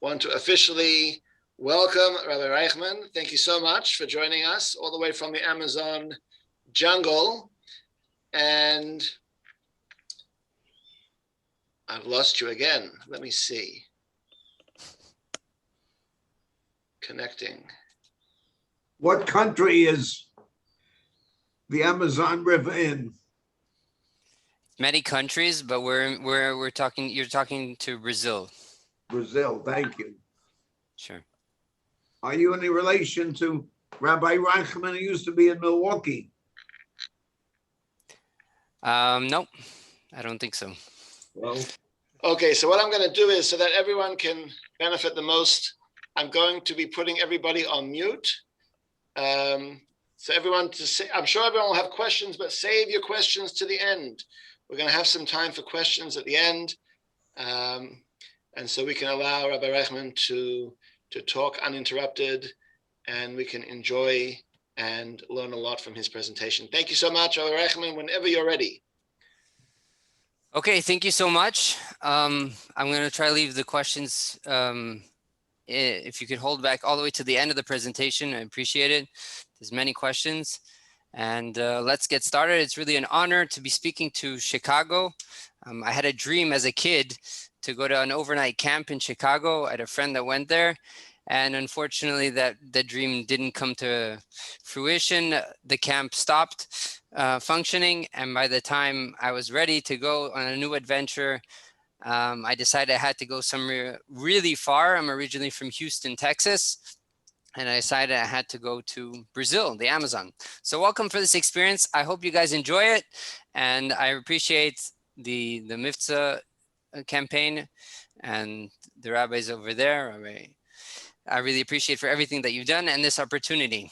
Want to officially welcome Rabbi Reichman. Thank you so much for joining us all the way from the Amazon jungle. And I've lost you again. Let me see. Connecting. What country is the Amazon River in? Many countries, but we're talking. You're talking to Brazil. Brazil. Thank you. Sure. Are you any relation to Rabbi Reichman, who used to be in Milwaukee? Nope, I don't think so. Well, okay, so what I'm going to do is, so that everyone can benefit the most, I'm going to be putting everybody on mute. So everyone to say, I'm sure everyone will have questions, but save your questions to the end. We're going to have some time for questions at the end. And so we can allow Rabbi Reichman to talk uninterrupted, and we can enjoy and learn a lot from his presentation. Thank you so much, Rabbi Reichman, whenever you're ready. Okay, thank you so much. I'm going to try to leave the questions, if you could hold back all the way to the end of the presentation, I appreciate it. There's many questions. And let's get started. It's really an honor to be speaking to Chicago. I had a dream as a kid to go to an overnight camp in Chicago. I had a friend that went there, and unfortunately that dream didn't come to fruition. The camp stopped functioning, and by the time I was ready to go on a new adventure, I decided I had to go somewhere really far. I'm originally from Houston, Texas, and I decided I had to go to Brazil, the Amazon. So welcome for this experience. I hope you guys enjoy it, and I appreciate the Mivtza campaign and the rabbis over there. I really appreciate for everything that you've done and this opportunity.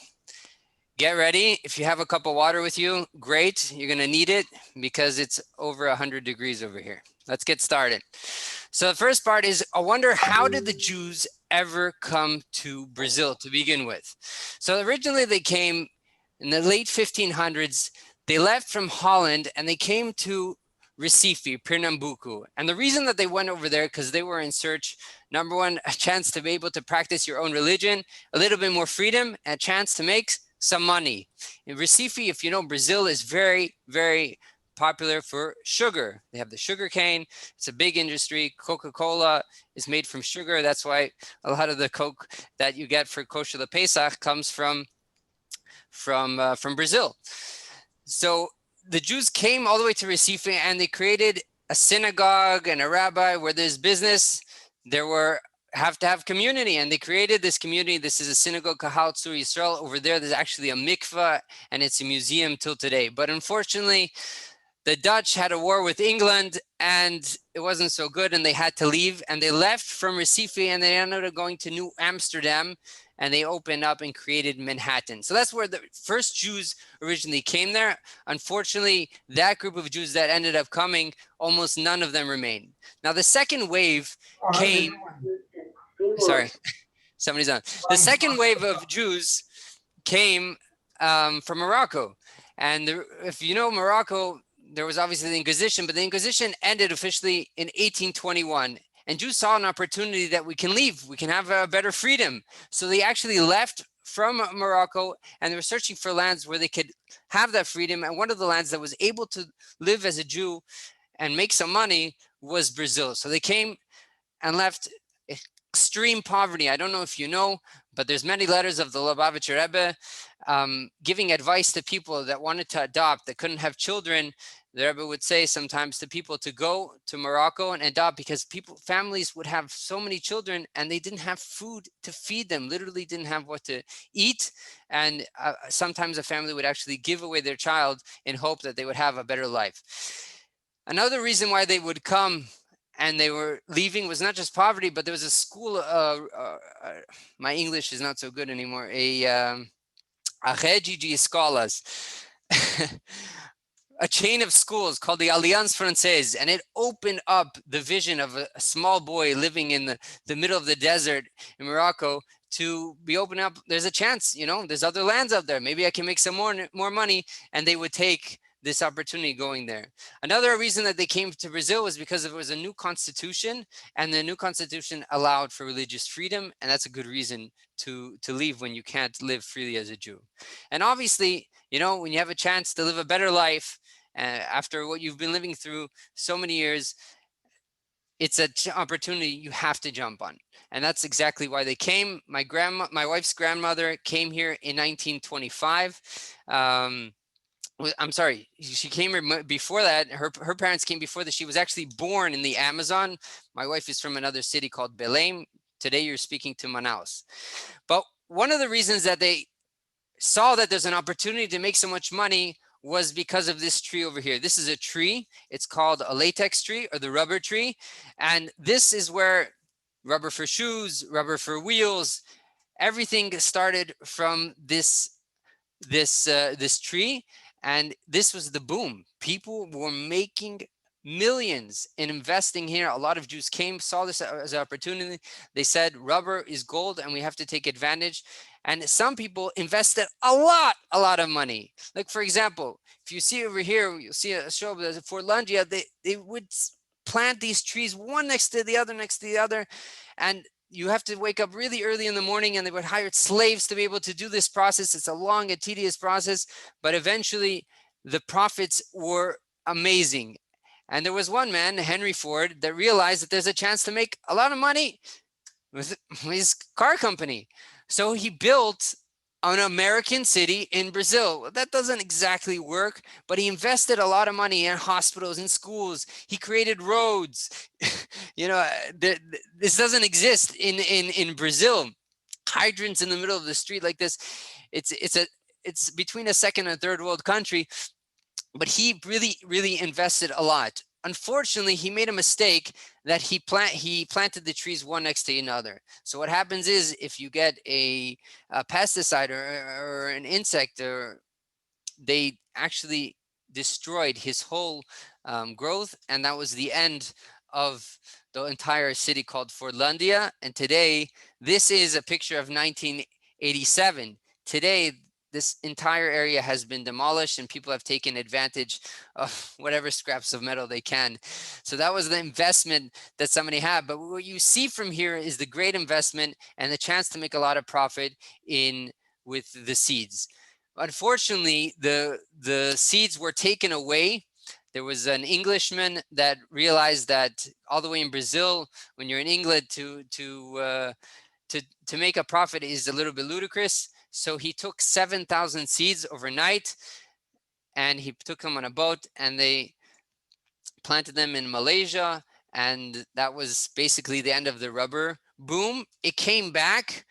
Get ready. If you have a cup of water with you, great. You're going to need it because it's over 100 degrees over here. Let's get started. So the first part is, I wonder, how did the Jews ever come to Brazil to begin with? So originally they came in the late 1500s. They left from Holland and they came to Recife, Pernambuco. And the reason that they went over there, because they were in search, number one, a chance to be able to practice your own religion, a little bit more freedom, and a chance to make some money. In Recife, if you know, Brazil is very, very popular for sugar. They have the sugar cane. It's a big industry. Coca-Cola is made from sugar. That's why a lot of the Coke that you get for Kosher LePesach comes from Brazil. So the Jews came all the way to Recife, and they created a synagogue and a rabbi. Where there's business, there have to have community, and they created this community. This is a synagogue, Kahal Tzur Yisrael. Over there, there's actually a mikveh, and it's a museum till today. But unfortunately, the Dutch had a war with England, and it wasn't so good, and they had to leave. And they left from Recife, and they ended up going to New Amsterdam, and they opened up and created Manhattan. So that's where the first Jews originally came there. Unfortunately, that group of Jews that ended up coming, almost none of them remained. Now, the second wave came, sorry, somebody's on. The second wave of Jews came from Morocco. And if you know Morocco, there was obviously the Inquisition, but the Inquisition ended officially in 1821. And Jews saw an opportunity that we can leave, we can have a better freedom. So they actually left from Morocco, and they were searching for lands where they could have that freedom. And one of the lands that was able to live as a Jew and make some money was Brazil. So they came and left extreme poverty. I don't know if you know, but there's many letters of the Lubavitcher Rebbe giving advice to people that wanted to adopt, that couldn't have children. The Rebbe would say sometimes to people to go to Morocco and adopt, because families would have so many children and they didn't have food to feed them, literally didn't have what to eat. And sometimes a family would actually give away their child in hope that they would have a better life. Another reason why they would come and they were leaving was not just poverty, but there was a school, my English is not so good anymore, a rede de escolas, a chain of schools called the Alliance Française, and it opened up the vision of a small boy living in the middle of the desert in Morocco to be open up. There's a chance, there's other lands out there. Maybe I can make some more money. And they would take this opportunity going there. Another reason that they came to Brazil was because there was a new constitution, and the new constitution allowed for religious freedom, and that's a good reason to leave when you can't live freely as a Jew. And obviously, you know, when you have a chance to live a better life after what you've been living through so many years, it's an opportunity you have to jump on. And that's exactly why they came. My wife's grandmother came here in 1925. I'm sorry, she came here before that. Her parents came before that. She was actually born in the Amazon. My wife is from another city called Belém. Today you're speaking to Manaus. But one of the reasons that they saw that there's an opportunity to make so much money was because of this tree over here. This is a tree. It's called a latex tree, or the rubber tree. And this is where rubber for shoes, rubber for wheels, everything started from this tree. And this was the boom. People were making millions in investing here. A lot of Jews came, saw this as an opportunity. They said rubber is gold and we have to take advantage. And some people invested a lot of money. Like, for example, if you see over here, you'll see a show of Forlandia, they would plant these trees one next to the other, and you have to wake up really early in the morning, and they would hire slaves to be able to do this process. It's a long and tedious process, but eventually the profits were amazing. And there was one man, Henry Ford, that realized that there's a chance to make a lot of money with his car company. So he built an American city in Brazil. That doesn't exactly work, but he invested a lot of money in hospitals and schools. He created roads. You know, this doesn't exist in Brazil. Hydrants in the middle of the street like this. It's between a second and third world country, but he really invested a lot. Unfortunately, he made a mistake that he planted the trees one next to another. So what happens is, if you get a pesticide or an insect, or they actually destroyed his whole growth, and that was the end of the entire city called Forlandia. And today, this is a picture of 1987. Today, this entire area has been demolished, and people have taken advantage of whatever scraps of metal they can. So that was the investment that somebody had. But what you see from here is the great investment and the chance to make a lot of profit with the seeds. Unfortunately, the seeds were taken away. There was an Englishman that realized that all the way in Brazil, when you're in England, to make a profit is a little bit ludicrous. So he took 7,000 seeds overnight, and he took them on a boat, and they planted them in Malaysia. And that was basically the end of the rubber boom. It came back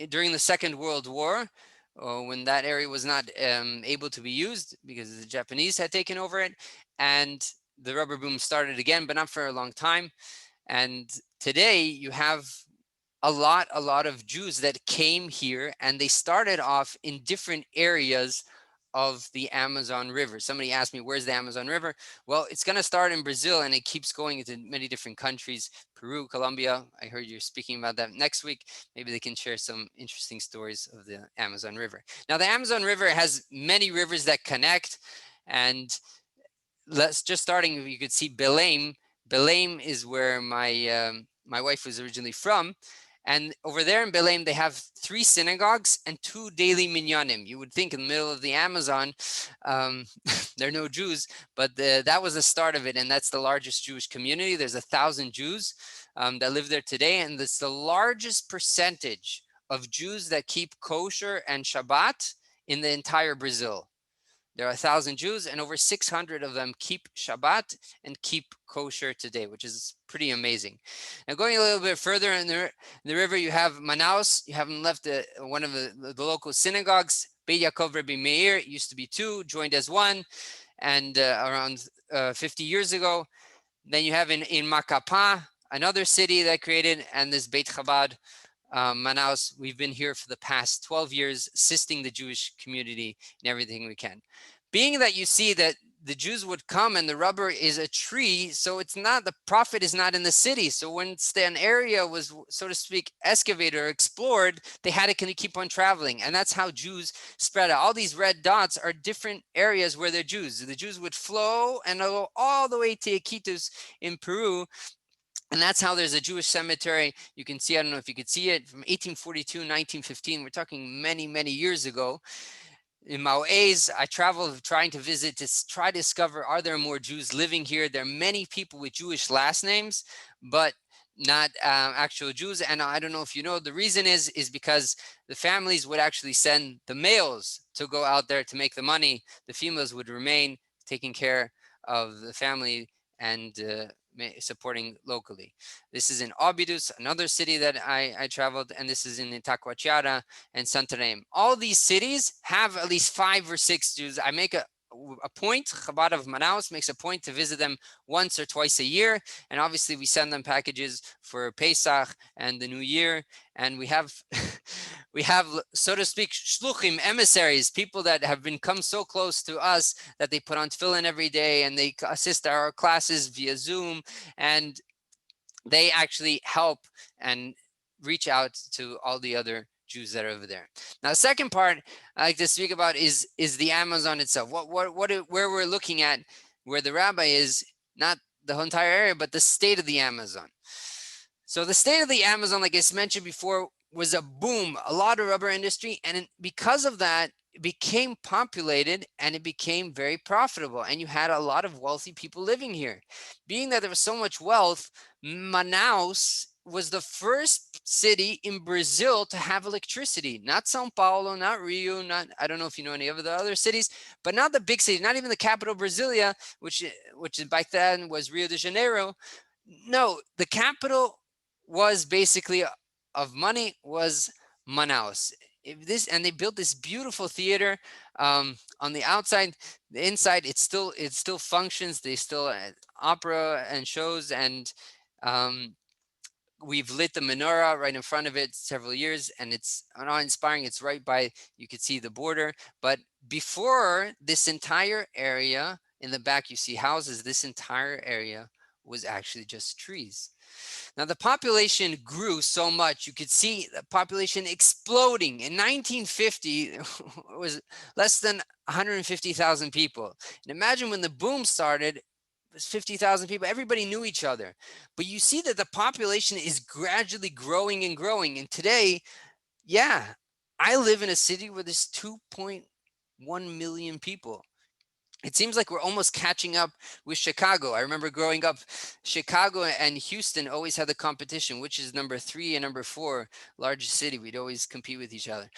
during the Second World War, when that area was not able to be used because the Japanese had taken over it. And the rubber boom started again, but not for a long time. And today you have a lot of Jews that came here, and they started off in different areas of the Amazon River. Somebody asked me, where's the Amazon River? Well, it's going to start in Brazil, and it keeps going into many different countries, Peru, Colombia. I heard you're speaking about that next week. Maybe they can share some interesting stories of the Amazon River. Now, the Amazon River has many rivers that connect, and starting, you could see Belém. Belém is where my wife was originally from. And over there in Belém, they have 3 synagogues and 2 daily minyanim. You would think in the middle of the Amazon, there are no Jews, but that was the start of it. And that's the largest Jewish community. There's 1,000 Jews that live there today. And it's the largest percentage of Jews that keep kosher and Shabbat in the entire Brazil. There are 1,000 Jews, and over 600 of them keep Shabbat and keep kosher today, which is pretty amazing. Now, going a little bit further in the river, you have Manaus. You haven't left one of the local synagogues. Beit Yaakov Rebbe Meir. It used to be 2, joined as 1, and around 50 years ago. Then you have in Macapá, another city that created, and this Beit Chabad. Manaus, we've been here for the past 12 years, assisting the Jewish community in everything we can. Being that you see that the Jews would come, and the rubber is a tree, so it's not, the profit is not in the city. So once an area was, so to speak, excavated or explored, they had to keep on traveling, and that's how Jews spread out. All these red dots are different areas where they're Jews. The Jews would flow and go all the way to Iquitos in Peru. And that's how there's a Jewish cemetery. You can see, I don't know if you could see it, from 1842, 1915. We're talking many, many years ago. In Maués, I traveled trying to visit to try to discover, are there more Jews living here? There are many people with Jewish last names, but not actual Jews. And I don't know if you know, the reason is because the families would actually send the males to go out there to make the money. The females would remain taking care of the family and supporting locally. This is in Óbidos, another city that I traveled, and this is in Itacoatiara and Santarém. All these cities have at least 5 or 6 Jews. I make a point, Chabad of Manaus makes a point to visit them once or twice a year. And obviously we send them packages for Pesach and the New Year. And we have, so to speak, shluchim, emissaries, people that have come so close to us that they put on tefillin every day and they assist our classes via Zoom. And they actually help and reach out to all the other Jews that are over there. Now, the second part I like to speak about is the Amazon itself. Where we're looking at, where the rabbi is, not the whole entire area, but the state of the Amazon. So the state of the Amazon, like I mentioned before, was a boom, a lot of rubber industry. And because of that, it became populated and it became very profitable. And you had a lot of wealthy people living here. Being that there was so much wealth, Manaus was the first city in Brazil to have electricity. Not Sao Paulo, not Rio, not, I don't know if you know any of the other cities, but not the big cities, not even the capital Brasilia, which back then was Rio de Janeiro. No, the capital was basically of money was Manaus. And they built this beautiful theater on the outside. The inside, it still functions. They still opera and shows, and we've lit the menorah right in front of it several years, and it's awe-inspiring. It's right by, you could see the border. But before this entire area, in the back you see houses, this entire area was actually just trees. Now the population grew so much, you could see the population exploding. In 1950, it was less than 150,000 people. And imagine when the boom started, was 50,000 people. Everybody knew each other. But you see that the population is gradually growing and growing. And today, yeah, I live in a city where there's 2.1 million people. It seems like we're almost catching up with Chicago. I remember growing up, Chicago and Houston always had the competition, which is number 3 and number 4 largest city. We'd always compete with each other.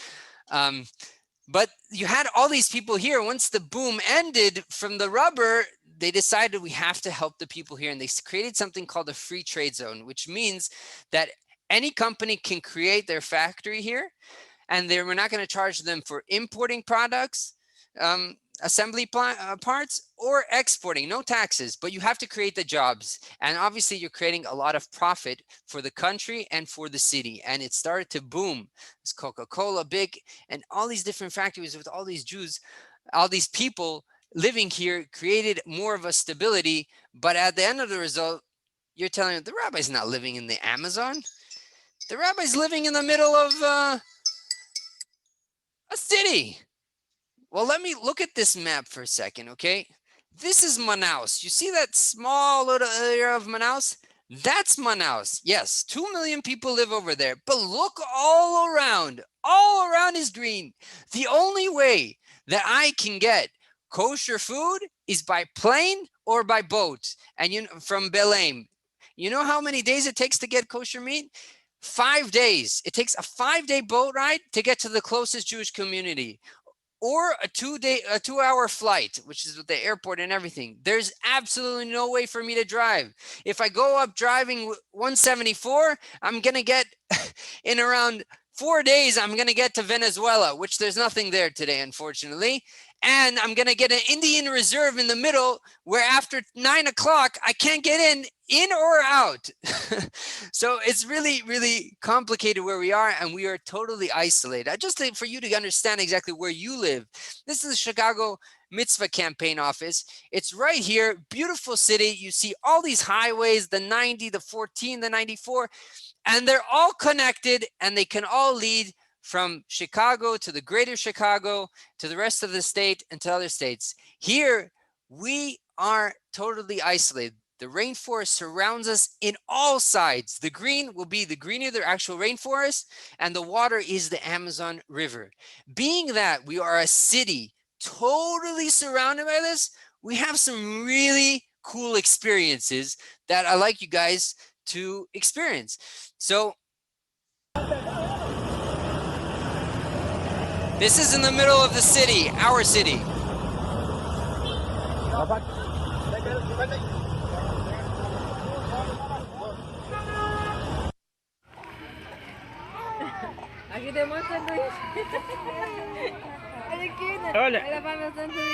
But you had all these people here. Once the boom ended from the rubber, they decided we have to help the people here. And they created something called a free trade zone, which means that any company can create their factory here. And we're not going to charge them for importing products, assembly parts, or exporting, no taxes, but you have to create the jobs. And obviously you're creating a lot of profit for the country and for the city. And it started to boom. It's Coca-Cola, big, and all these different factories with all these Jews, all these people living here created more of a stability. But at the end of the result, you're telling me the rabbi's not living in the Amazon. The rabbi's living in the middle of a city. Well, let me look at this map for a second, okay? This is Manaus. You see that small little area of Manaus? That's Manaus. Yes, 2 million people live over there. But look all around. All around is green. The only way that I can get kosher food is by plane or by boat. And from Belém. You know how many days it takes to get kosher meat? 5 days. It takes a 5-day boat ride to get to the closest Jewish community. Or a 2-hour flight, which is with the airport and everything. There's absolutely no way for me to drive. If I go up driving 174, I'm going to get, in around 4 days, I'm going to get to Venezuela, which there's nothing there today, unfortunately. And I'm going to get an Indian reserve in the middle where after 9 o'clock, I can't get in in or out. So it's really, really complicated where we are, and we are totally isolated. Just for you to understand exactly where you live, this is the Chicago Mitzvah Campaign Office. It's right here, beautiful city. You see all these highways, the 90, the 14, the 94, and they're all connected, and they can all lead from Chicago to the greater Chicago, to the rest of the state, and to other states. Here, we are totally isolated. The rainforest surrounds us in all sides. The green will be the greener the actual rainforest, and the water is the Amazon River. Being that we are a city totally surrounded by this, we have some really cool experiences that I like you guys to experience. So this is in the middle of the city, our city. Aqui tem um monte de sanduíche. Olha aqui, né? Olha. Vai levar meu sanduíche.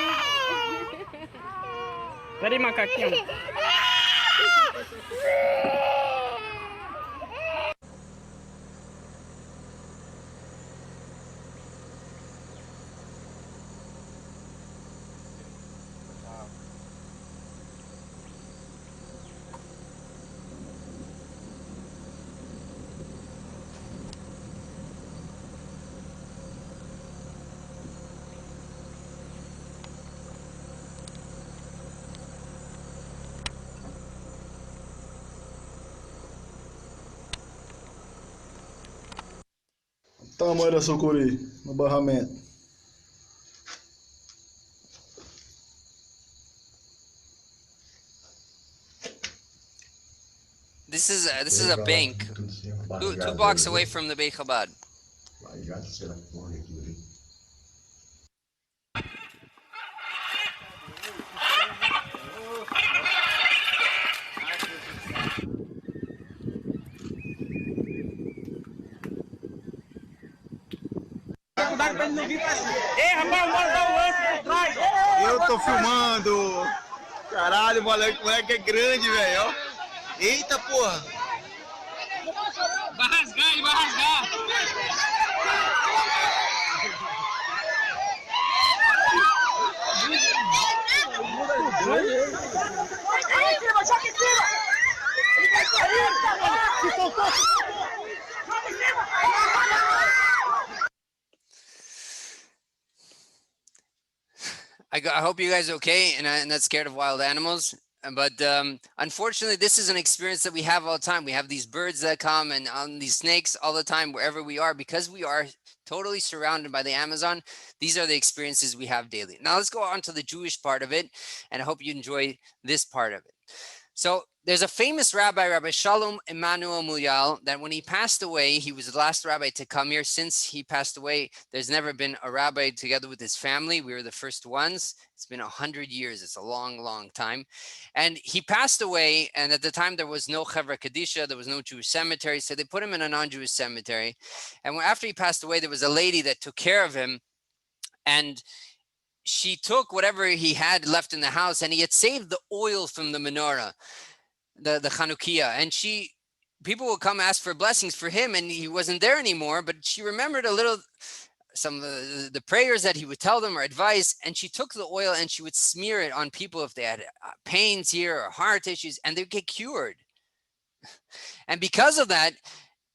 Peraí, macaquinho. Tamanho da sucuri no barramento. This is a bank, two blocks away from the Beit Chabad. Ei, rapaz, o moleque dá um lance por trás. Eu tô filmando. Caralho, moleque é grande, velho. Ó. Eita, porra. Vai rasgar, ele vai rasgar. Joga em cima, joga em cima! Ele vai cair! Se soltou! Joga em cima! I hope you guys are okay and not scared of wild animals. But unfortunately, this is an experience that we have all the time. We have these birds that come and on these snakes all the time, wherever we are, because we are totally surrounded by the Amazon. These are the experiences we have daily. Now let's go on to the Jewish part of it, and I hope you enjoy this part of it. So there's a famous rabbi, Rabbi Shalom Emanuel Muyal, that when he passed away, he was the last rabbi to come here. Since he passed away, there's never been a rabbi together with his family. We were the first ones. It's been 100 years. It's a long, long time. And he passed away. And at the time, there was no Chevra Kadisha. There was no Jewish cemetery. So they put him in a non-Jewish cemetery. And after he passed away, there was a lady that took care of him. And she took whatever he had left in the house, and he had saved the oil from the menorah, the Chanukiah. And people would come ask for blessings for him, and he wasn't there anymore, but she remembered some of the prayers that he would tell them or advice, and she took the oil and she would smear it on people if they had pains here or heart issues, and they'd get cured. And because of that,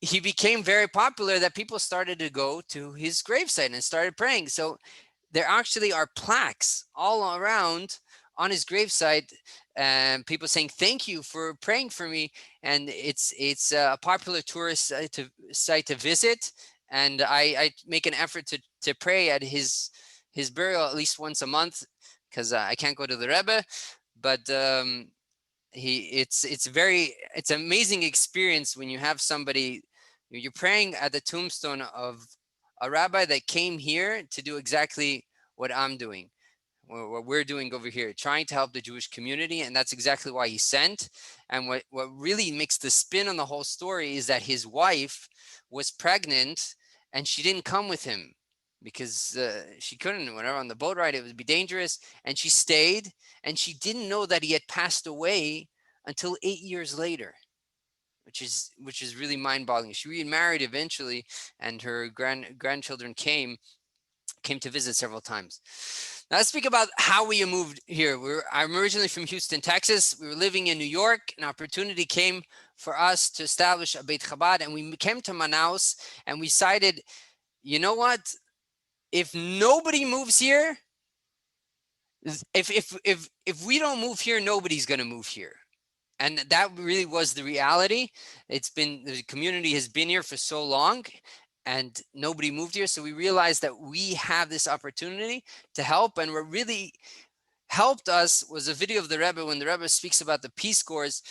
he became very popular, that people started to go to his gravesite and started praying. So there actually are plaques all around on his gravesite, and people saying, thank you for praying for me. And it's a popular tourist site to visit. And I make an effort to pray at his burial at least once a month, because I can't go to the Rebbe. But it's an amazing experience when you have somebody, you're praying at the tombstone of a rabbi that came here to do exactly what I'm doing, what we're doing over here, trying to help the Jewish community. And that's exactly why he sent. And what really makes the spin on the whole story is that his wife was pregnant and she didn't come with him because she couldn't, whenever on the boat ride, it would be dangerous. And she stayed, and she didn't know that he had passed away until 8 years later, which is really mind-boggling. She remarried eventually, and her grandchildren came to visit several times. Now let's speak about how we moved here. I'm originally from Houston, Texas. We were living in New York. An opportunity came for us to establish a Beit Chabad, and we came to Manaus, and we decided, you know what? If nobody moves here, if we don't move here, nobody's going to move here. And that really was the reality. The community has been here for so long, and nobody moved here. So we realized that we have this opportunity to help. And what really helped us was a video of the Rebbe when the Rebbe speaks about the Peace Corps.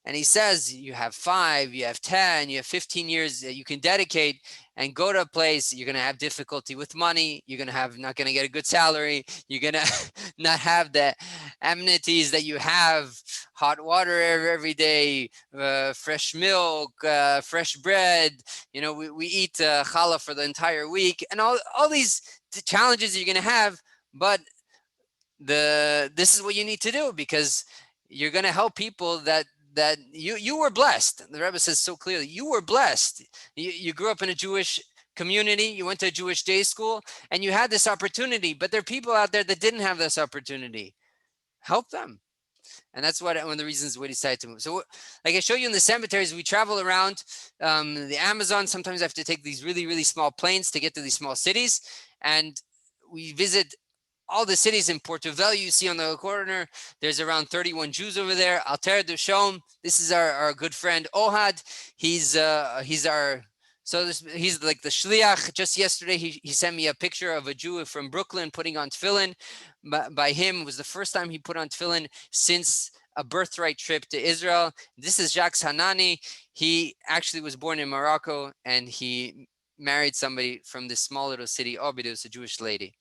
And he says, you have 5, you have 10, you have 15 years that you can dedicate and go to a place. You're going to have difficulty with money. You're going to not going to get a good salary. You're going to not have the amenities that you have, hot water every day, fresh milk, fresh bread. You know, we eat challah for the entire week, and all these challenges you're going to have. But this is what you need to do, because you're going to help people that you were blessed. The Rebbe says so clearly, you were blessed. You grew up in a Jewish community, you went to a Jewish day school, and you had this opportunity, but there are people out there that didn't have this opportunity. Help them. And that's one of the reasons we decided to move. So like I show you in the cemeteries, we travel around the Amazon. Sometimes I have to take these really, really small planes to get to these small cities. And we visit all the cities. In Porto Velho, you see on the corner, there's around 31 Jews over there. Alter do Shalom. This is our good friend Ohad. He's like the shliach. Just yesterday, he sent me a picture of a Jew from Brooklyn putting on tefillin. By him, it was the first time he put on tefillin since a birthright trip to Israel. This is Jacques Hanani. He actually was born in Morocco, and he married somebody from this small little city, Obidos, a Jewish lady.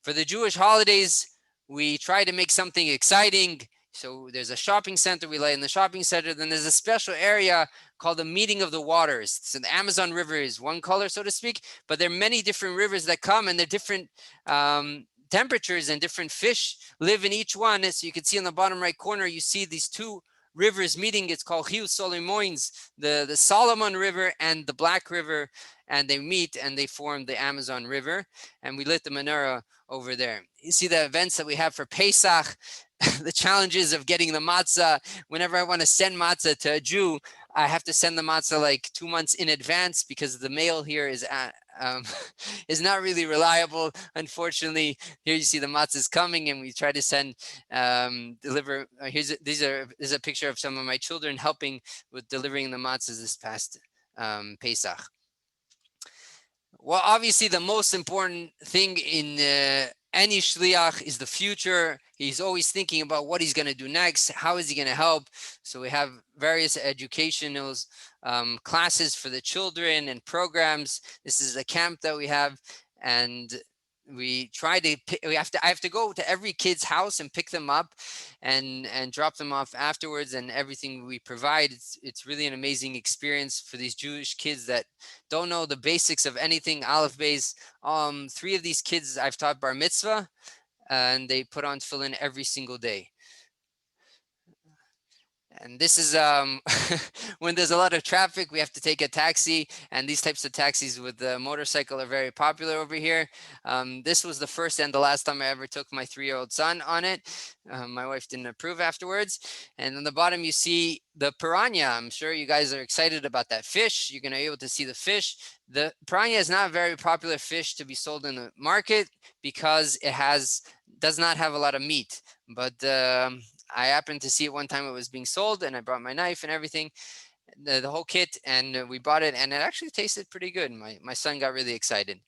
For the Jewish holidays, we try to make something exciting. So there's a shopping center, we lay in the shopping center. Then there's a special area called the Meeting of the Waters. So the Amazon River is one color, so to speak, but there are many different rivers that come, and they're different temperatures, and different fish live in each one. So you can see in the bottom right corner, you see these two rivers meeting. It's called Hiu Solimoins, the Solomon River and the Black River, and they meet and they form the Amazon River. And we lit the menorah over there. You see the events that we have for Pesach, the challenges of getting the matzah. Whenever I want to send matzah to a Jew, I have to send the matzah like 2 months in advance, because the mail here is not really reliable. Unfortunately, here you see the matzah is coming, and we try to send, deliver. This is a picture of some of my children helping with delivering the matzahs this past Pesach. Well, obviously, the most important thing in any shliach is the future. He's always thinking about what he's going to do next. How is he going to help? So we have various educational classes for the children and programs. This is a camp that we have, and we try to I have to go to every kid's house and pick them up and drop them off afterwards, and everything we provide, it's really an amazing experience for these Jewish kids that don't know the basics of anything. Aleph Beis. 3 of these kids I've taught bar mitzvah, and they put on tefillin every single day. And this is when there's a lot of traffic, we have to take a taxi, and these types of taxis with the motorcycle are very popular over here. This was the first and the last time I ever took my 3-year-old son on it. My wife didn't approve afterwards. And on the bottom, you see the piranha. I'm sure you guys are excited about that fish. You're going to be able to see the fish. The piranha is not a very popular fish to be sold in the market, because it does not have a lot of meat. But I happened to see it one time it was being sold, and I brought my knife and everything, the whole kit, and we bought it, and it actually tasted pretty good. My son got really excited.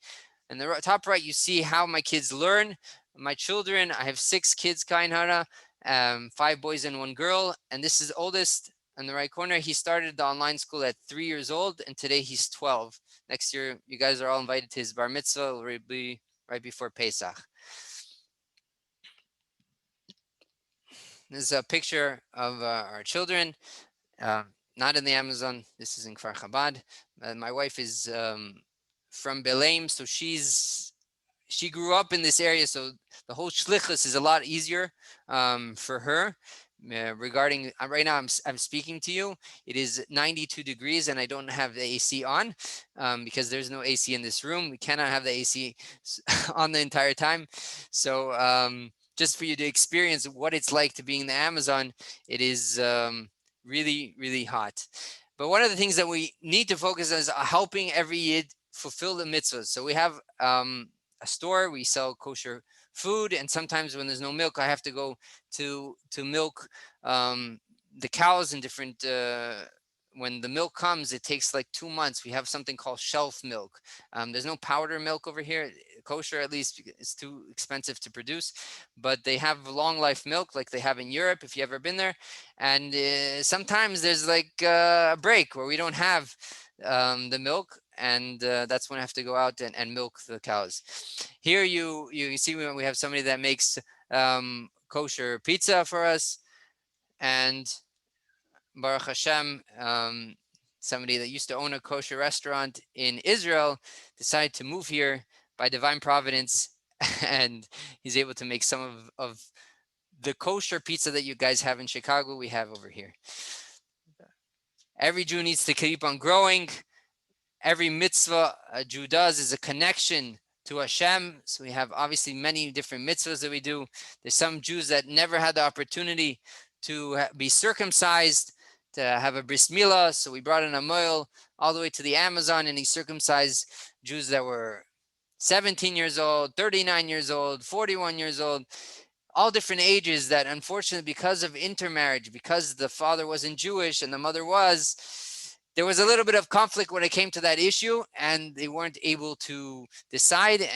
And the top right, you see how my kids learn. My children, I have 6 kids, Kain Hara, 5 boys and 1 girl, and this is oldest in the right corner. He started the online school at 3 years old, and today he's 12. Next year, you guys are all invited to his bar mitzvah. It will be right before Pesach. This is a picture of our children, not in the Amazon. This is in Kfar Chabad. My wife is from Belaim, so she grew up in this area, so the whole shlichus is a lot easier for her. regarding right now I'm speaking to you, it is 92 degrees and I don't have the AC on because there's no AC in this room. We cannot have the AC on the entire time. So just for you to experience what it's like to be in the Amazon, it is really, really hot. But one of the things that we need to focus on is helping every Yid fulfill the mitzvahs. So we have a store, we sell kosher food, and sometimes when there's no milk, I have to go to milk the cows in different when the milk comes, it takes like 2 months. We have something called shelf milk. There's no powder milk over here, kosher at least. It's too expensive to produce, but they have long life milk like they have in Europe if you've ever been there. And sometimes there's like a break where we don't have the milk, and that's when I have to go out and milk the cows. Here you see we have somebody that makes kosher pizza for us, and Baruch Hashem, somebody that used to own a kosher restaurant in Israel decided to move here by divine providence, and he's able to make some of the kosher pizza that you guys have in Chicago, we have over here. Every Jew needs to keep on growing. Every mitzvah a Jew does is a connection to Hashem. So we have obviously many different mitzvahs that we do. There's some Jews that never had the opportunity to be circumcised, to have a bris milah. So we brought in a moil all the way to the Amazon, and he circumcised Jews that were 17 years old, 39 years old, 41 years old, all different ages that unfortunately because of intermarriage, because the father wasn't Jewish and the mother was, there was a little bit of conflict when it came to that issue, and they weren't able to decide,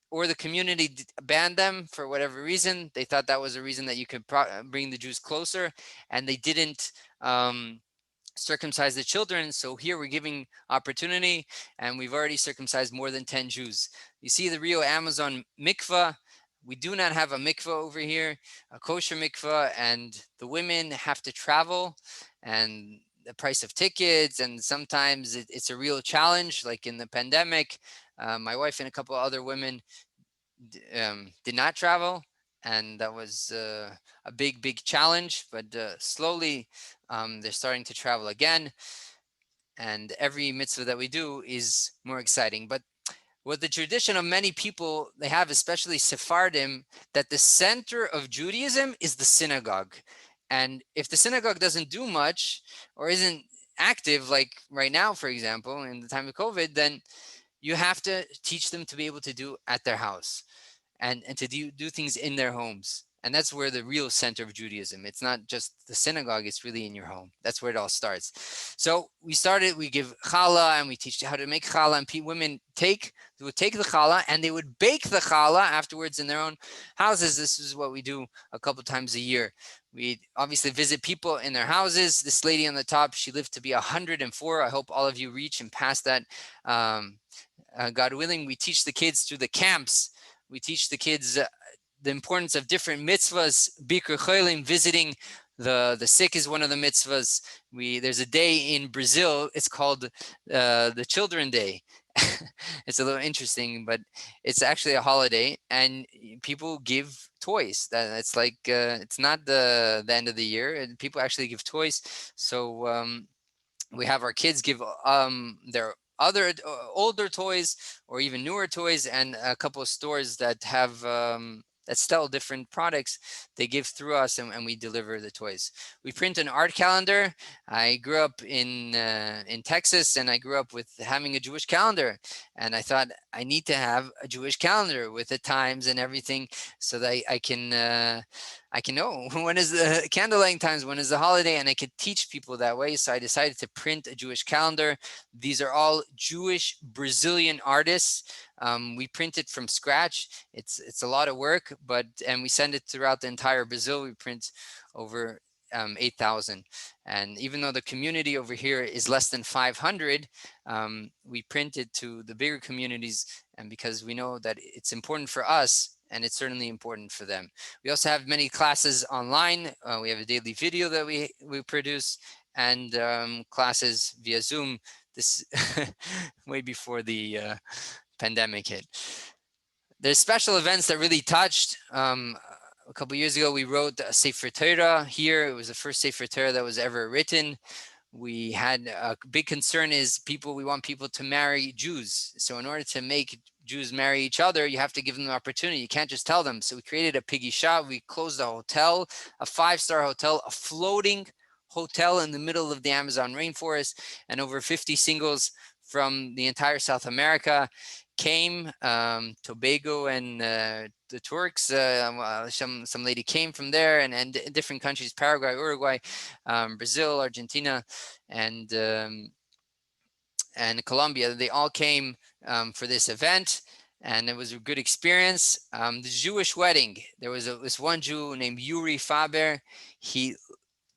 or the community banned them for whatever reason. They thought that was a reason that you could bring the Jews closer, and they didn't circumcise the children. So here we're giving opportunity, and we've already circumcised more than 10 Jews. You see the Rio Amazon mikvah. We do not have a mikvah over here, a kosher mikvah, and the women have to travel, and the price of tickets, and sometimes it's a real challenge. Like in the pandemic, my wife and a couple of other women did not travel, and that was a big challenge, but slowly they're starting to travel again, and every mitzvah that we do is more exciting. But what the tradition of many people they have, especially Sephardim, that the center of Judaism is the synagogue. And if the synagogue doesn't do much or isn't active, like right now, for example, in the time of COVID, then you have to teach them to be able to do at their house and to do things in their homes. And that's where the real center of Judaism. It's not just the synagogue, it's really in your home. That's where it all starts. So we give challah, and we teach how to make challah, and women would take the challah and they would bake the challah afterwards in their own houses. This is what we do a couple times a year. We obviously visit people in their houses. This lady on the top, she lived to be 104. I hope all of you reach and pass that. God willing, we teach the kids through the camps. We teach the kids the importance of different mitzvahs. Bikur Cholim, visiting the sick, is one of the mitzvahs. There's a day in Brazil, it's called the Children Day. It's a little interesting, but it's actually a holiday, and people give toys. It's like it's not the end of the year, and people actually give toys. So we have our kids give their other older toys or even newer toys, and a couple of stores that have that sell different products, they give through us, and we deliver the toys. We print an art calendar. I grew up in Texas, and I grew up with having a Jewish calendar, and I thought I need to have a Jewish calendar with the times and everything, so that I can know when is the candle lighting times, when is the holiday, and I could teach people that way. So I decided to print a Jewish calendar. These are all Jewish Brazilian artists. We print it from scratch. It's a lot of work, and we send it throughout the entire Brazil. We print over 8,000. And even though the community over here is less than 500, we print it to the bigger communities, and because we know that it's important for us, and it's certainly important for them. We also have many classes online. We have a daily video that we produce, and classes via Zoom. This way before the pandemic hit. There's special events that really touched. a couple years ago, we wrote a Sefer Torah here. It was the first Sefer Torah that was ever written. We had a big concern is we want people to marry Jews. So in order to make Jews marry each other, you have to give them the opportunity. You can't just tell them. So we created a piggy shop. We closed a hotel, a 5-star hotel, a floating hotel in the middle of the Amazon rainforest, and over 50 singles from the entire South America came. Tobago and the Turks, some lady came from there, and different countries, Paraguay, Uruguay, Brazil, Argentina, and Colombia. They all came for this event, and it was a good experience. The Jewish wedding, there was this one Jew named Yuri Faber. He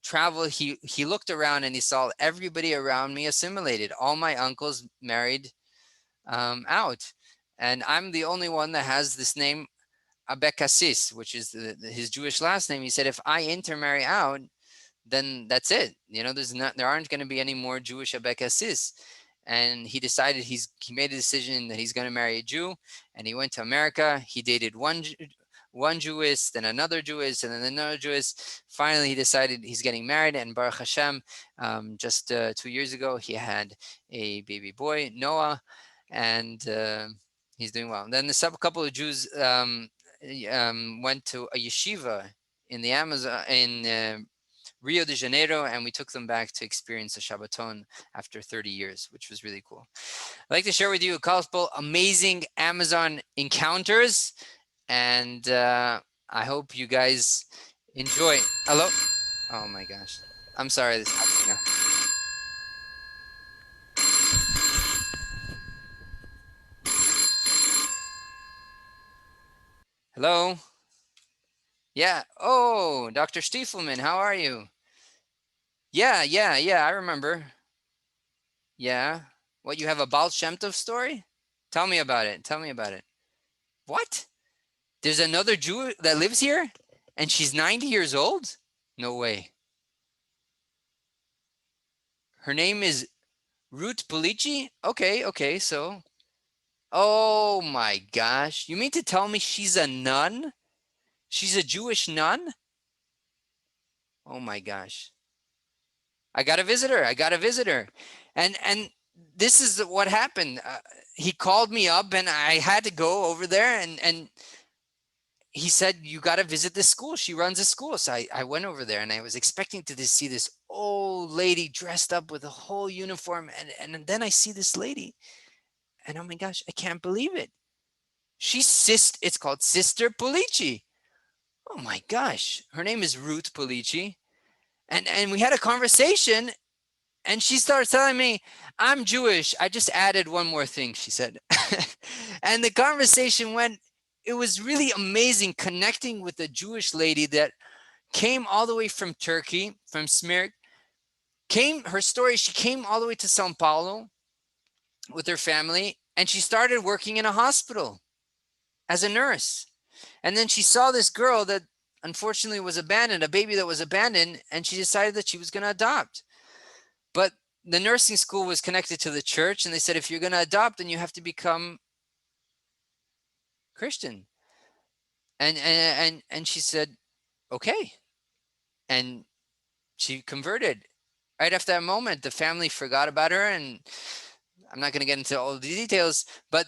traveled, he looked around and he saw everybody around me assimilated. All my uncles married out, and I'm the only one that has this name Abekassis, which is his Jewish last name. He said, if I intermarry out, then that's it. There aren't going to be any more Jewish Abekassis. And he decided he made a decision that he's going to marry a Jew, and he went to America. He dated one Jewess, then another Jewess, and then another Jewess. Finally, he decided he's getting married, and Baruch Hashem, just 2 years ago, he had a baby boy, Noah, and he's doing well. Then the couple of Jews went to a yeshiva in the Amazon in Rio de Janeiro, and we took them back to experience a Shabbaton after 30 years, which was really cool. I'd like to share with you a couple amazing Amazon encounters, and I hope you guys enjoy. Hello? Oh my gosh. I'm sorry this is happening now. Hello? Yeah. Oh, Dr. Stiefelman, how are you? Yeah, I remember. Yeah. What, you have a Baal Shem Tov story? Tell me about it. What? There's another Jew that lives here and she's 90 years old? No way. Her name is Ruth Polici? Okay, so. Oh my gosh. You mean to tell me she's a nun? She's a Jewish nun? Oh my gosh. I got to visit her. And this is what happened. He called me up and I had to go over there, and he said, you got to visit this school. She runs a school. So I went over there, and I was expecting to see this old lady dressed up with a whole uniform. And then I see this lady, and oh my gosh, I can't believe it. It's called Sister Polici. Oh my gosh. Her name is Ruth Polici. And we had a conversation, and she started telling me, I'm Jewish. I just added one more thing, she said. And the conversation it was really amazing, connecting with a Jewish lady that came all the way from Turkey, from Smyrna. Her story, she came all the way to Sao Paulo with her family, and she started working in a hospital as a nurse. And then she saw this girl that unfortunately was abandoned, a baby that was abandoned, and she decided that she was going to adopt. But the nursing school was connected to the church, and they said, if you're going to adopt, then you have to become Christian. And she said, okay. And she converted. Right after that moment, the family forgot about her, and I'm not going to get into all the details, but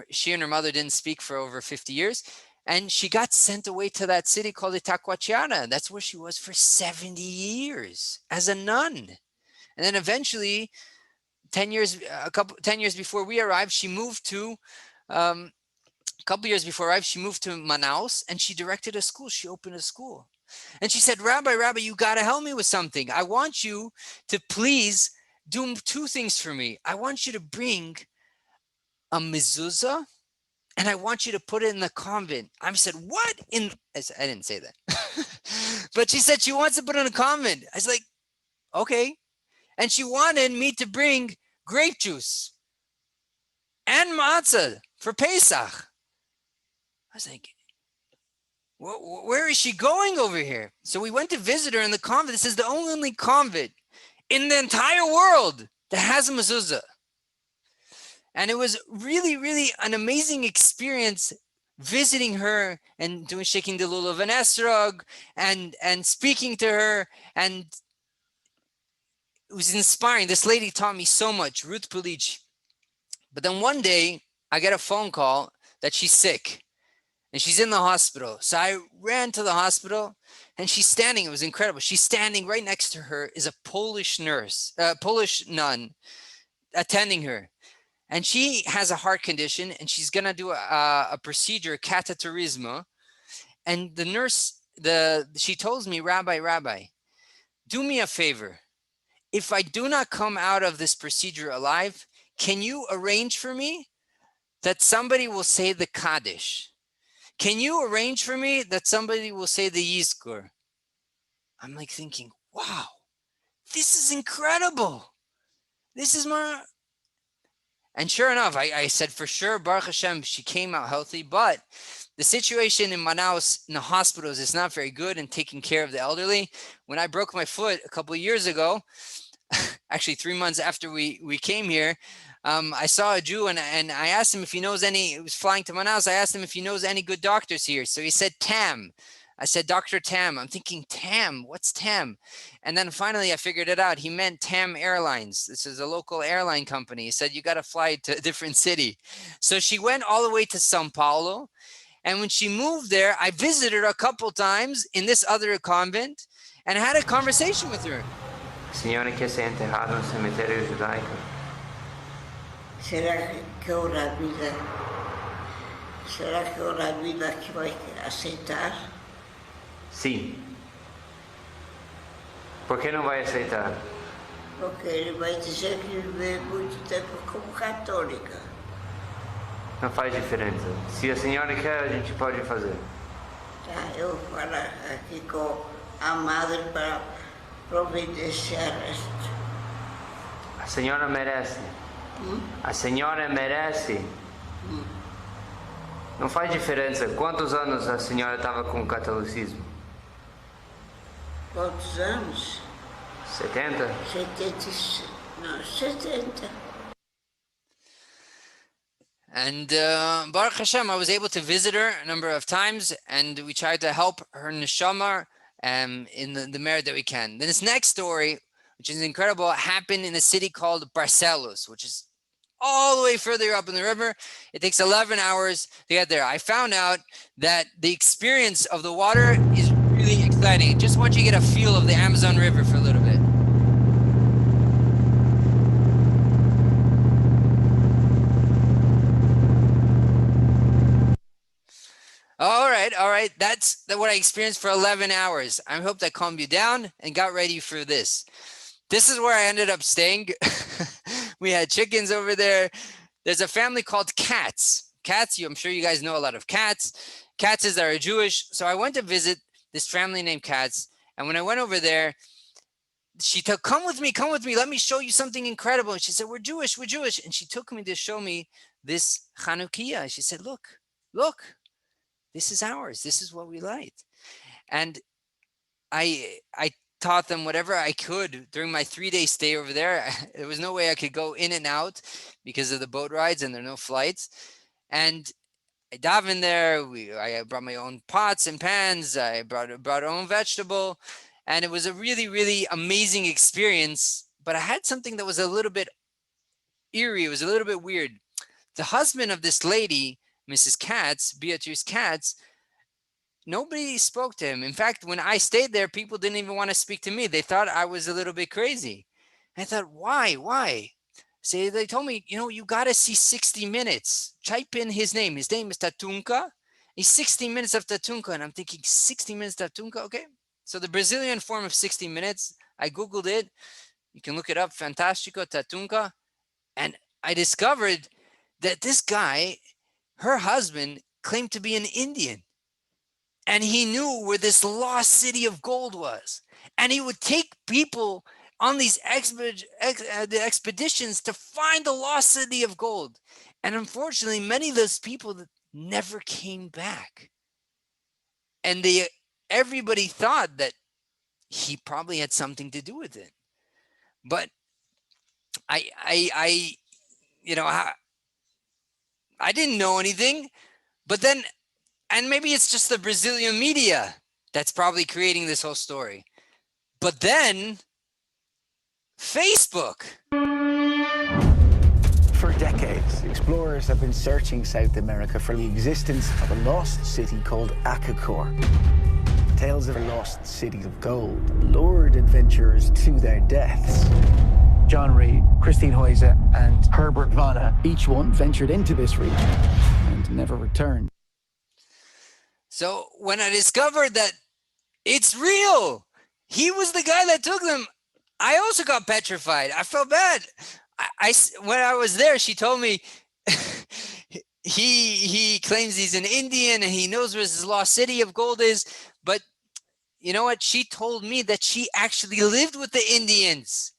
she and her mother didn't speak for over 50 years. And she got sent away to that city called Itacoatiara. That's where she was for 70 years as a nun. And then eventually, 10 years before we arrived, she moved to, a couple years before I arrived, she moved to Manaus, and she directed a school. She opened a school. And she said, Rabbi, you got to help me with something. I want you to please do two things for me. I want you to bring a mezuzah, and I want you to put it in the convent. I said, what? I didn't say that. But she said she wants to put it in a convent. I was like, okay. And she wanted me to bring grape juice and matzah for Pesach. I was like, where is she going over here? So we went to visit her in the convent. This is the only convent in the entire world that has a mezuzah. And it was really, really an amazing experience visiting her and doing shaking the lulav and esrog and speaking to her, and it was inspiring. This lady taught me so much, Ruth Pulich. But then one day I get a phone call that she's sick and she's in the hospital. So I ran to the hospital and she's standing. It was incredible. She's standing right next to her is a Polish nurse, Polish nun attending her. And she has a heart condition and she's going to do a procedure, catheterismo. And the nurse, she tells me, Rabbi, do me a favor. If I do not come out of this procedure alive, can you arrange for me that somebody will say the Kaddish? Can you arrange for me that somebody will say the Yizkor? I'm like thinking, wow, this is incredible. This is more. And sure enough, I said for sure, Baruch Hashem, she came out healthy. But the situation in Manaus in the hospitals is not very good in taking care of the elderly. When I broke my foot a couple of years ago, actually 3 months after we came here, I saw a Jew and I asked him if he knows any, he was flying to Manaus. I asked him if he knows any good doctors here. So he said, Tam. I said, Dr. Tam. I'm thinking, Tam, what's Tam? And then finally I figured it out. He meant Tam Airlines. This is a local airline company. He said, you got to fly to a different city. So she went all the way to Sao Paulo. And when she moved there, I visited her a couple times in this other convent and had a conversation with her. Signore che sei enterrato nel cimitero giudaico. Será que ora a vida? Será que ora a vida que vai aceitar? Sim. Por que não vai aceitar? Porque ele vai dizer que viveu muito tempo como católica. Não faz diferença. Se a senhora quer, a gente pode fazer. Tá, eu vou falar aqui com a madre para providenciar isto. A senhora merece. A senhora merece. Não faz diferença. Quantos anos a senhora estava com o catolicismo? Quantos anos? 70? 70. And Baruch Hashem, I was able to visit her a number of times, and we tried to help her neshama in the merit that we can. Then this next story, which is incredible, happened in a city called Barcelos, which is all the way further up in the river. It takes 11 hours to get there. I found out that the experience of the water is really exciting. Just want you to get a feel of the Amazon River for a little bit. All right. That's what I experienced for 11 hours. I hope that calmed you down and got ready for this. This is where I ended up staying. We had chickens over there. There's a family called Katz. Katz, I'm sure you guys know a lot of Katz. Katzes are Jewish. So I went to visit this family named Katz. And when I went over there, she told, come with me. Let me show you something incredible. And she said, we're Jewish. And she took me to show me this Chanukiah. She said, look, this is ours. This is what we light. And I taught them whatever I could during my 3-day stay over there. There was no way I could go in and out because of the boat rides and there are no flights. And I dive in there. I brought my own pots and pans. I brought our own vegetable. And it was a really, really amazing experience. But I had something that was a little bit eerie. It was a little bit weird. The husband of this lady, Mrs. Katz, Beatrice Katz, nobody spoke to him. In fact, when I stayed there, people didn't even want to speak to me. They thought I was a little bit crazy. I thought, why? So they told me, you got to see 60 Minutes. Type in his name. His name is Tatunka. He's 60 Minutes of Tatunka. And I'm thinking, 60 Minutes Tatunka? Okay. So the Brazilian form of 60 Minutes, I Googled it. You can look it up, Fantástico Tatunka. And I discovered that this guy, her husband, claimed to be an Indian. And he knew where this lost city of gold was. And he would take people on these expeditions to find the lost city of gold. And unfortunately, many of those people never came back. And everybody thought that he probably had something to do with it. But I didn't know anything. But then And maybe it's just the Brazilian media that's probably creating this whole story. But then Facebook. For decades, explorers have been searching South America for the existence of a lost city called Acacor. Tales of a lost city of gold lured adventurers to their deaths. John Reed, Christine Hoysa, and Herbert Vanna, each one ventured into this region and never returned. So when I discovered that it's real, he was the guy that took them, I also got petrified. I felt bad. When I was there, she told me he claims he's an Indian and he knows where this lost city of gold is. But you know what? She told me that she actually lived with the Indians.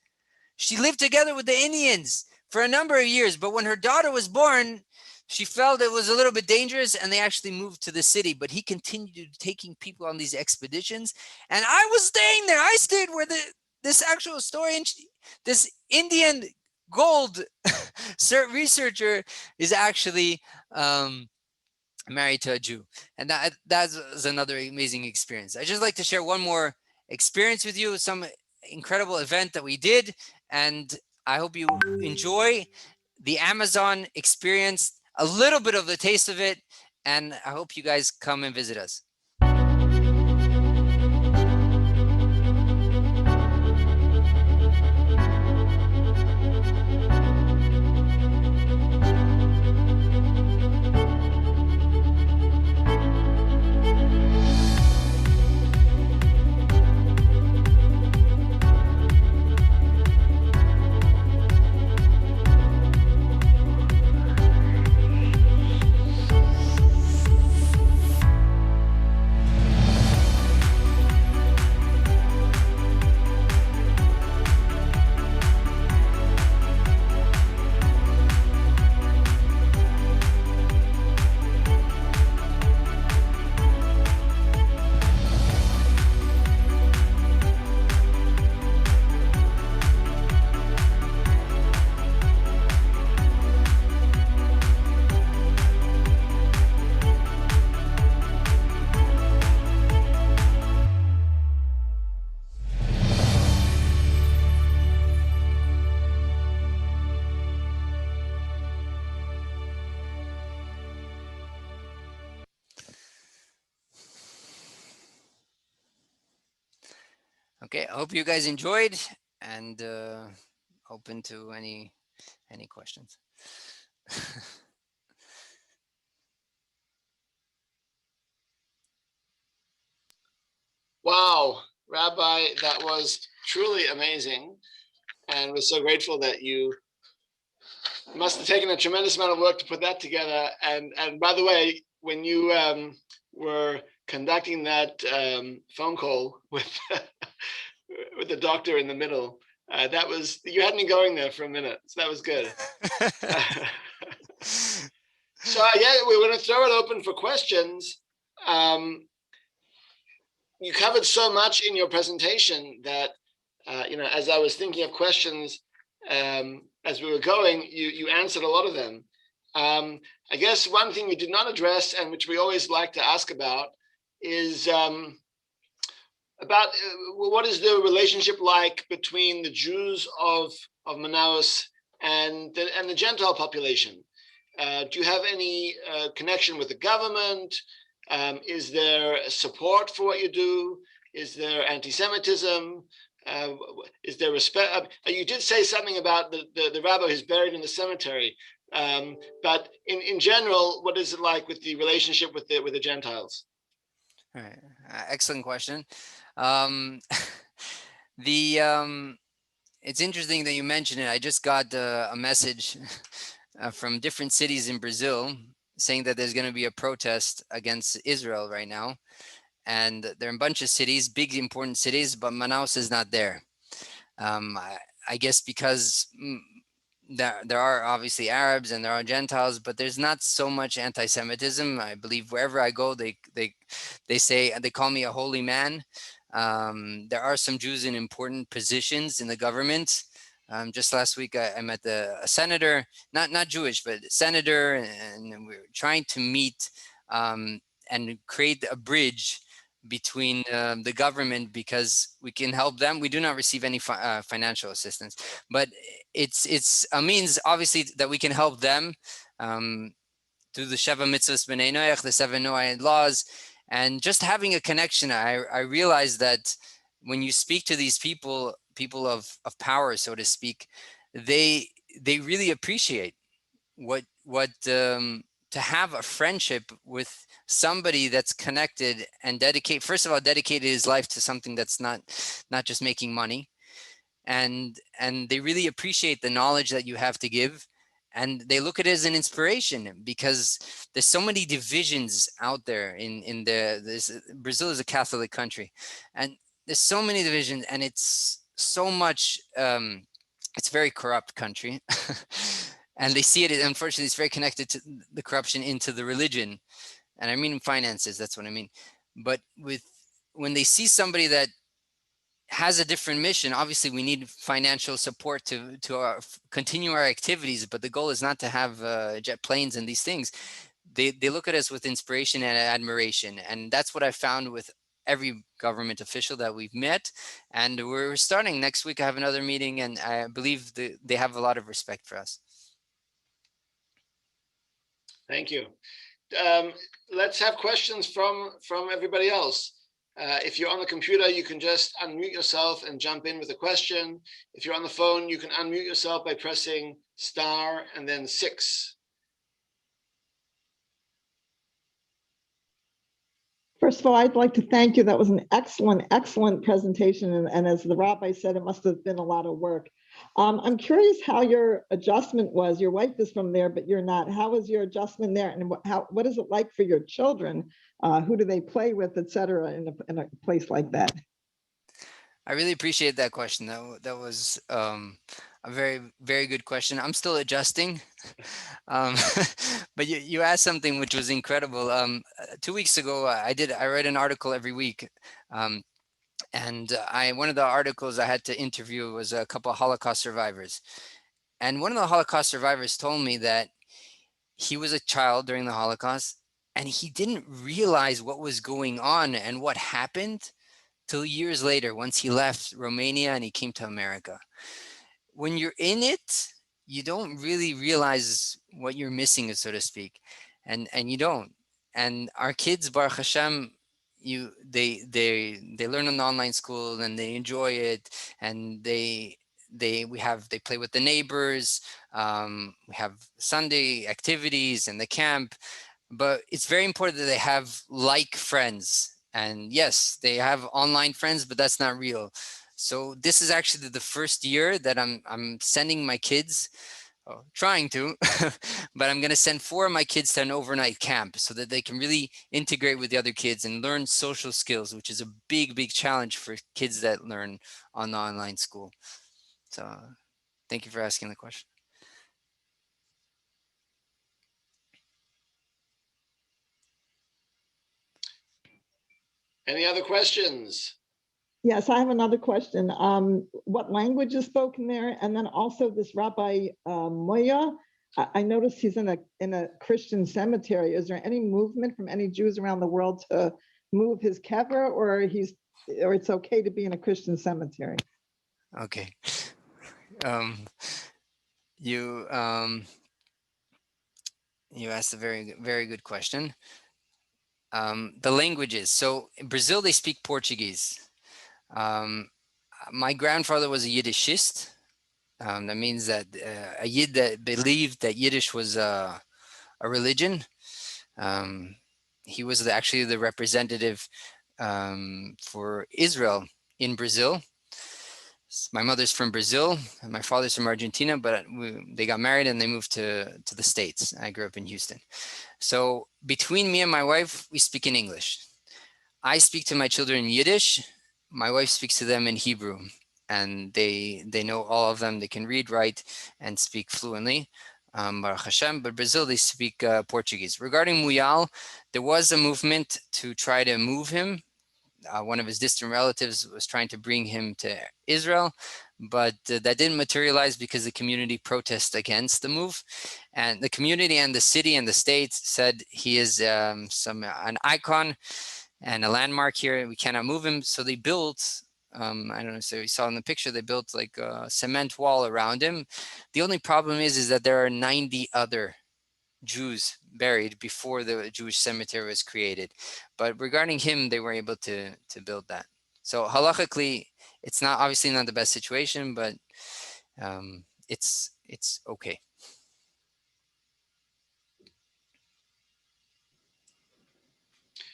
She lived together with the Indians for a number of years. But when her daughter was born, she felt it was a little bit dangerous and they actually moved to the city. But he continued taking people on these expeditions. And I was staying there. I stayed where this actual story, and this Indian gold researcher is actually married to a Jew. And that was another amazing experience. I just like to share one more experience with you, some incredible event that we did. And I hope you enjoy the Amazon experience, a little bit of the taste of it. And I hope you guys come and visit us. Okay, I hope you guys enjoyed and open to any questions. Wow, Rabbi, that was truly amazing. And we're so grateful that you must have taken a tremendous amount of work to put that together. And by the way, when you were conducting that phone call with with the doctor in the middle, that was, you had me going there for a minute. So that was good. So yeah, we're going to throw it open for questions. You covered so much in your presentation that, as I was thinking of questions as we were going, you answered a lot of them. I guess one thing you did not address, and which we always like to ask about, is about what is the relationship like between the Jews of Manaus and the Gentile population? Do you have any connection with the government? Is there support for what you do? Is there anti-Semitism? Is there respect? You did say something about the rabbi who's buried in the cemetery, but in general, what is it like with the relationship with the Gentiles? All right, excellent question. It's interesting that you mentioned it. I just got a message from different cities in Brazil saying that there's going to be a protest against Israel right now. And there are a bunch of cities, big important cities, but Manaus is not there. I guess because there are obviously Arabs and there are Gentiles, but there's not so much anti-Semitism. I believe wherever I go, they say, they call me a holy man. There are some Jews in important positions in the government. Just last week, I met a senator, not Jewish, but senator, and we were trying to meet and create a bridge between the government, because we can help them. We do not receive any financial assistance, but it's a means, obviously, that we can help them through the Sheva Mitzvahs B'nai Noach, the 7 Noahide laws, and just having a connection. I realized that when you speak to these people of power, so to speak, they really appreciate what to have a friendship with somebody that's connected and first of all, dedicated his life to something that's not just making money. And they really appreciate the knowledge that you have to give. And they look at it as an inspiration, because there's so many divisions out there Brazil is a Catholic country, and there's so many divisions, and it's so much, it's a very corrupt country. And they see it, unfortunately, it's very connected to the corruption into the religion. And I mean finances, that's what I mean. But when they see somebody that has a different mission, obviously we need financial support to continue our activities, but the goal is not to have jet planes and these things. They look at us with inspiration and admiration. And that's what I found with every government official that we've met. And we're starting next week. I have another meeting, and I believe they have a lot of respect for us. Thank you. Let's have questions from everybody else. If you're on the computer, you can just unmute yourself and jump in with a question. If you're on the phone, you can unmute yourself by pressing star and then 6. First of all, I'd like to thank you. That was an excellent presentation. And as the rabbi said, it must have been a lot of work. I'm curious how your adjustment was. Your wife is from there, but you're not. How was your adjustment there? And what is it like for your children? Who do they play with, et cetera, in a place like that? I really appreciate that question. That was a very, very good question. I'm still adjusting. But you asked something which was incredible. 2 weeks ago, I write an article every week. And one of the articles I had to interview was a couple of Holocaust survivors. And one of the Holocaust survivors told me that he was a child during the Holocaust, and he didn't realize what was going on and what happened till years later, once he left Romania and he came to America. When you're in it, you don't really realize what you're missing, so to speak. And you don't. And our kids, Baruch Hashem, they learn in the online school and they enjoy it, and they play with the neighbors. We have Sunday activities and the camp, but it's very important that they have like friends. And yes, they have online friends, but that's not real. So this is actually the first year that I'm sending my kids, trying to, but I'm going to send 4 of my kids to an overnight camp so that they can really integrate with the other kids and learn social skills, which is a big, big challenge for kids that learn on the online school. So thank you for asking the question. Any other questions? Yes, I have another question. What language is spoken there? And then also this Rabbi Moya, I noticed he's in a Christian cemetery. Is there any movement from any Jews around the world to move his kever, or it's okay to be in a Christian cemetery? Okay. You asked a very, very good question. The languages. So in Brazil, they speak Portuguese. My grandfather was a Yiddishist. That means that a Yid that believed that Yiddish was a religion. He was actually the representative for Israel in Brazil. My mother's from Brazil and my father's from Argentina, but they got married and they moved to the States. I grew up in Houston. So between me and my wife, we speak in English. I speak to my children in Yiddish. My wife speaks to them in Hebrew, and they know all of them. They can read, write, and speak fluently. Baruch Hashem. But Brazil, they speak Portuguese. Regarding Muyal, there was a movement to try to move him. One of his distant relatives was trying to bring him to Israel, but that didn't materialize because the community protested against the move, and the community and the city and the state said he is an icon and a landmark here. We cannot move him, so they built. I don't know. So you saw in the picture, they built like a cement wall around him. The only problem is that there are 90 other Jews buried before the Jewish cemetery was created. But regarding him, they were able to build that. So halachically, it's not obviously not the best situation, but it's okay.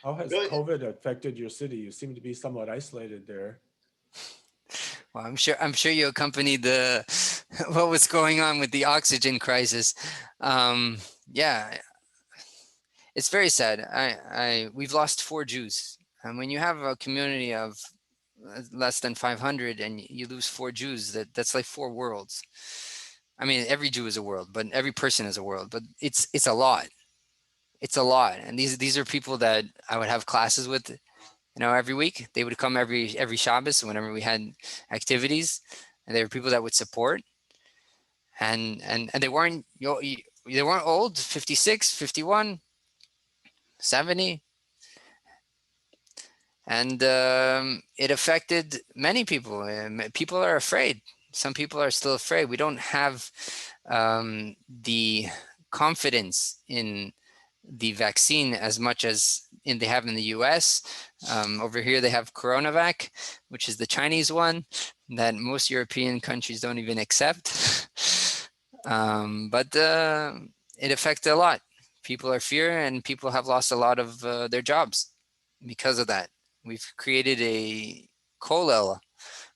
How has COVID affected your city? You seem to be somewhat isolated there. Well, I'm sure you accompanied the what was going on with the oxygen crisis. Yeah, it's very sad. We've lost 4 Jews, and when you have a community of less than 500 and you lose 4 Jews, that's like 4 worlds. I mean, every Jew is a world, but every person is a world. But it's a lot. It's a lot, and these are people that I would have classes with. Every week. They would come every Shabbos whenever we had activities, and they were people that would support. And they weren't old, 56, 51, 70. And it affected many people. People are afraid. Some people are still afraid. We don't have the confidence in the vaccine as much as they have in the US. Over here, they have CoronaVac, which is the Chinese one that most European countries don't even accept. But it affected a lot. People are fear, and people have lost a lot of their jobs because of that. We've created a kollel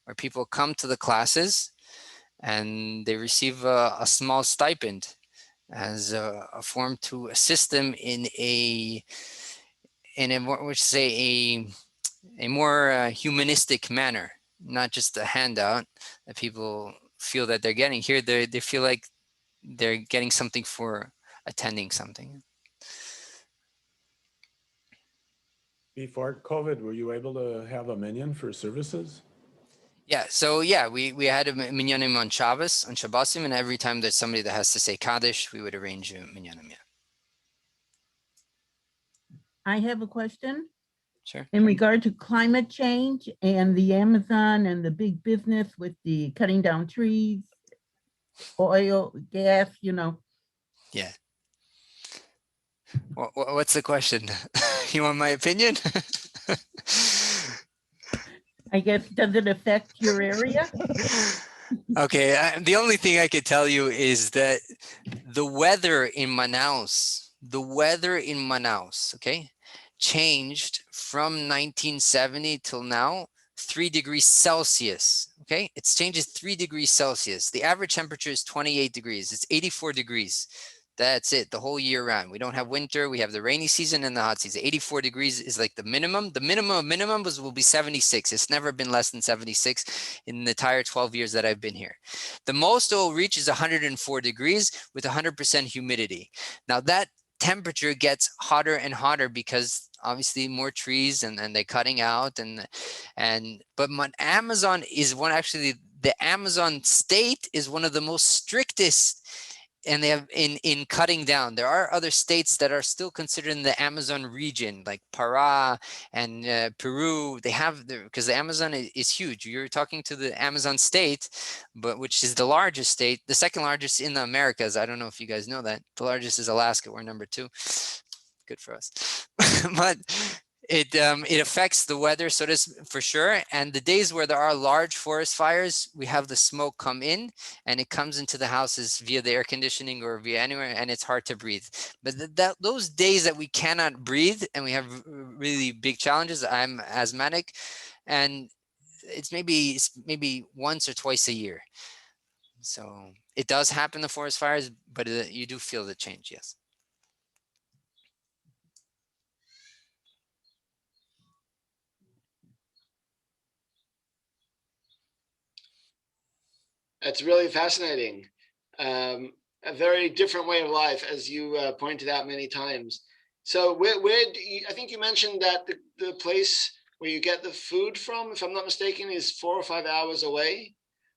where people come to the classes and they receive a small stipend as a form to assist them in a more humanistic manner, not just a handout that people feel that they're getting. Here, they feel like they're getting something for attending something. Before COVID, were you able to have a minyan for services? Yeah, so yeah, we had a minyanim on Shabbos, on Shabbosim, and every time there's somebody that has to say Kaddish, we would arrange a minyanim. Yeah. I have a question. Sure. In regard to climate change and the Amazon and the big business with the cutting down trees, oil, gas, Yeah. What's the question? You want my opinion? I guess, does it affect your area? Okay, the only thing I could tell you is that the weather in Manaus, okay, changed from 1970 till now 3 degrees Celsius. Okay, it's changes 3 degrees Celsius. The average temperature is 28 degrees. It's 84 degrees. That's it, the whole year round. We don't have winter. We have the rainy season and the hot season. 84 degrees is like the minimum. The minimum of minimums will be 76. It's never been less than 76 in the entire 12 years that I've been here. The most it will reach is 104 degrees with 100% humidity. Now that temperature gets hotter and hotter because obviously more trees and they're cutting out but Amazon is the Amazon state is one of the most strictest, and they have in cutting down. There are other states that are still considered in the Amazon region, like Pará and Peru. They have because the Amazon is huge. You're talking to the Amazon state, but which is the largest state, the second largest in the Americas. I don't know if you guys know that. The largest is Alaska. We're number 2. Good for us. But it affects the weather, so does for sure. And the days where there are large forest fires, we have the smoke come in and it comes into the houses via the air conditioning or via anywhere, and it's hard to breathe. But those days that we cannot breathe and we have really big challenges, I'm asthmatic, and it's maybe once or twice a year. So it does happen, the forest fires, but you do feel the change, yes. That's really fascinating. A very different way of life, as you pointed out many times. So where do you, I think you mentioned that the place where you get the food from, if I'm not mistaken, is 4 or 5 hours away.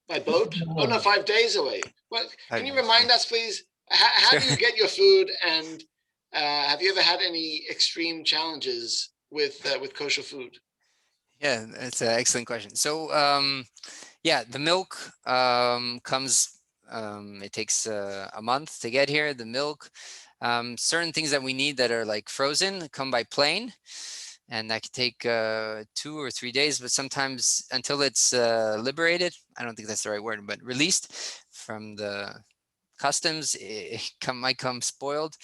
By boat? Oh, no, 5 days away. Well, can you 5 days, remind us, please, how do you get your food? And have you ever had any extreme challenges with kosher food? Yeah, that's an excellent question. So, yeah, the milk comes, it takes a month to get here. The milk, certain things that we need that are like frozen come by plane, and that could take 2 or 3 days, but sometimes until it's liberated, I don't think that's the right word, but released from the customs, it might come spoiled,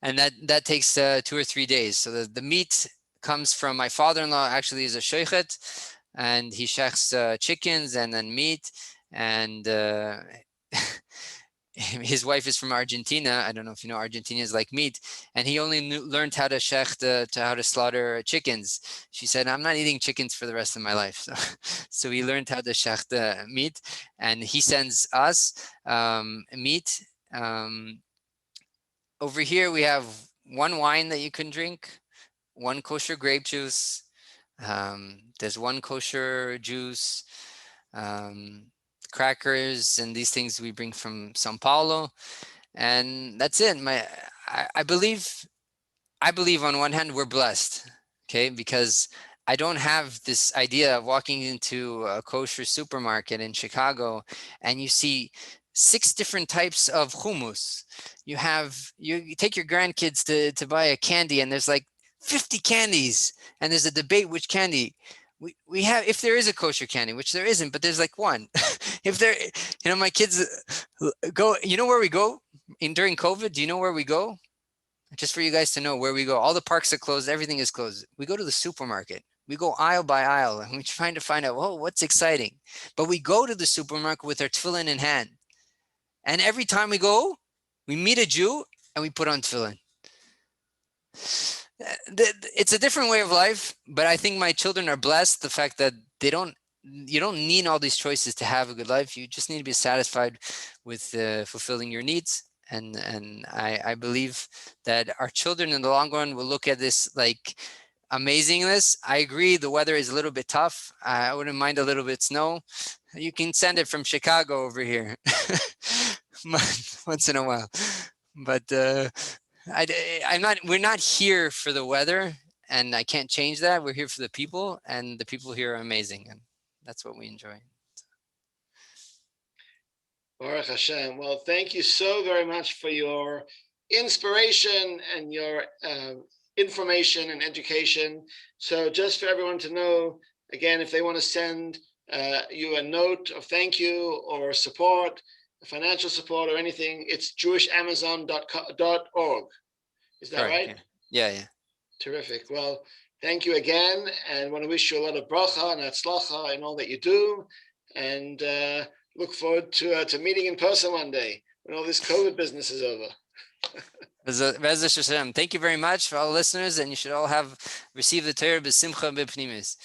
and that takes 2 or 3 days. So the meat comes from my father-in-law, actually is a sheikhet, and he shechs chickens and then meat, and his wife is from Argentina. I don't know if you know, Argentina is like meat, and he only learned how to shecht, how to slaughter chickens. She said, I'm not eating chickens for the rest of my life. So he learned how to shecht meat, and he sends us meat. Over here we have one wine that you can drink, one kosher grape juice. There's one kosher juice, crackers, and these things we bring from Sao Paulo, and that's it. I believe on one hand we're blessed, okay, because I don't have this idea of walking into a kosher supermarket in Chicago and you see 6 different types of hummus. You take your grandkids to buy a candy, and there's like 50 candies, and there's a debate which candy we have, if there is a kosher candy, which there isn't, but there's like one. If there, my kids go, where we go during COVID? Do you know where we go? Just for you guys to know where we go. All the parks are closed. Everything is closed. We go to the supermarket. We go aisle by aisle, and we're trying to find out, what's exciting. But we go to the supermarket with our tefillin in hand. And every time we go, we meet a Jew and we put on tefillin. It's a different way of life, but I think my children are blessed. The fact that you don't need all these choices to have a good life. You just need to be satisfied with fulfilling your needs. And I believe that our children in the long run will look at this like amazingness. I agree, the weather is a little bit tough. I wouldn't mind a little bit snow. You can send it from Chicago over here once in a while. But we're not here for the weather, and I can't change that. We're here for the people, and the people here are amazing, and that's what we enjoy. Baruch Hashem. Well, thank you so very much for your inspiration and your information and education. So just for everyone to know, again, if they want to send you a note of thank you or support, financial support or anything, it's jewishamazon.org. Is that right? Yeah. Terrific. Well, thank you again, and want to wish you a lot of bracha and hatzlacha in all that you do, and look forward to meeting in person one day when all this COVID business is over. Thank you very much for all the listeners, and you should all have received the Torah b'simcha b'pnimis.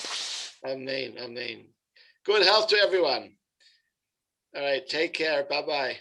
Amen. Amen. Good health to everyone. All right. Take care. Bye-bye.